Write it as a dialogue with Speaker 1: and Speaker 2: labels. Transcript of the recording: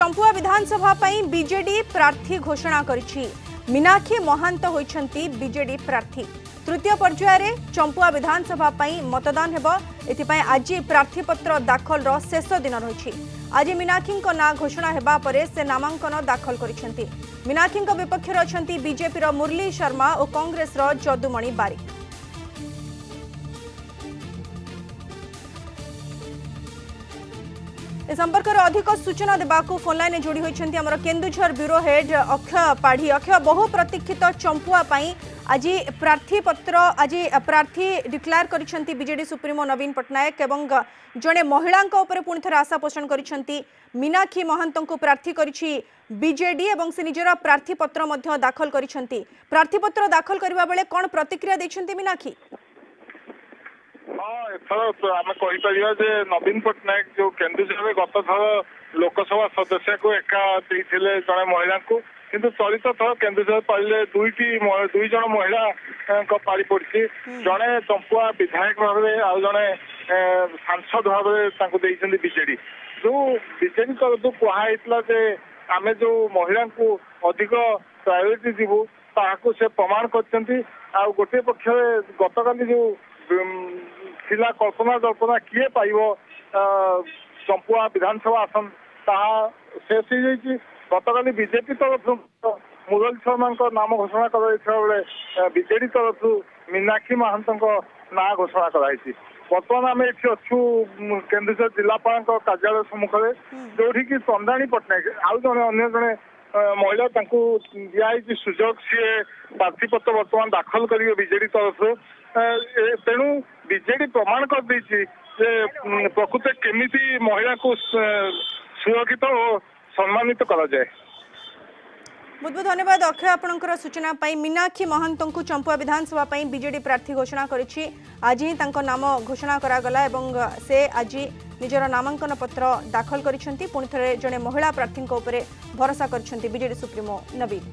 Speaker 1: चंपुआ विधानसभा BJD प्रार्थी घोषणा करिछि। Meenakshi महांत होइछंती BJD प्रार्थी। तृतीय पर्याय चंपुआ विधानसभा मतदान हेब। एथिपाई आज प्रार्थीपत्र दाखल शेष दिन रही। आज मीनाक्षी ना घोषणा हेबा परे से नामांकन दाखल करिसेंती। मीनाक्षी विपक्ष अछंती बीजेपी मुरली शर्मा और कांग्रेस जदुमणि बारिक। ए संपर्क में अधिक सूचना देवाकू फोन लाइन जोड़ी होती आम केन्दुझर ब्यूरो हेड अक्षय पाढ़ी। अक्षय, बहु प्रतीक्षित चंपुआ आज प्रार्थी पत्र आज प्रार्थी डिक्लेयर करिसेंती बीजेडी सुप्रीमो नवीन पट्टनायक एवं जड़े महिला पुणी थे आशा पोषण करिसेंती। मीनाक्षी महांत को प्रार्थी करिछि बीजेडी एवं से निजर प्रार्थी पत्र दाखल करिसेंती। प्रार्थी पत्र दाखल करबा बेले कोन प्रतिक्रिया दैछंती मीनाक्षी?
Speaker 2: हाँ, एथर आम कहीपर नवीन पट्टनायक जो केन्दुझर गत थर लोकसभा सदस्य को एका देते जड़े महिला को, किंतु चलित थर केन्दुझर पारे दुई जन महिला पारी पड़ी। जड़े चंपुआ विधायक भाव आउ जड़े सांसद भाव बीजेडी। जो बीजेडी तरफ कहुला आम जो महिला को अधिक प्रायोरिटी दीबू ताकू से प्रमाण कर गोटे पक्ष गतकाली जो थिला कल्पना जल्पना किए पाइब चंपुआ विधानसभा आसन ताहा शेष हो जाइए। गतकाली बीजेपी तरफ मुरली शर्मा नाम घोषणा कर बीजेडी तरफ मीनाक्षी महांत ना घोषणा कराई। बर्तमान आम ये अच्छु केन्दुझर जिलापाल कार्यालय सम्मुखें जो कि चंदाणी पट्टनायक आउ जड़े अन्य जड़े महिला दिखाई सुजोग सी प्रार्थीपत्र बर्तमान दाखल करेंगे बीजेडी तरफ। तेणु बीजेडी प्रमाण कर प्रकृत केमिति महिला को सुरक्षित और सम्मानित करा जाए।
Speaker 1: बहुत बहुत धन्यवाद अक्षय आपनकर सूचना पाई। मीनाक्षी महांत को चंपुआ विधानसभा बीजेडी प्रार्थी घोषणा करिछि। आज ही तांको नाम घोषणा करागला एवं से आज निजर नामांकन पत्र दाखल करिसेंती। पुणी थे जड़े महिला प्रार्थी भरोसा करिसेंती बीजेडी सुप्रीमो नवीन।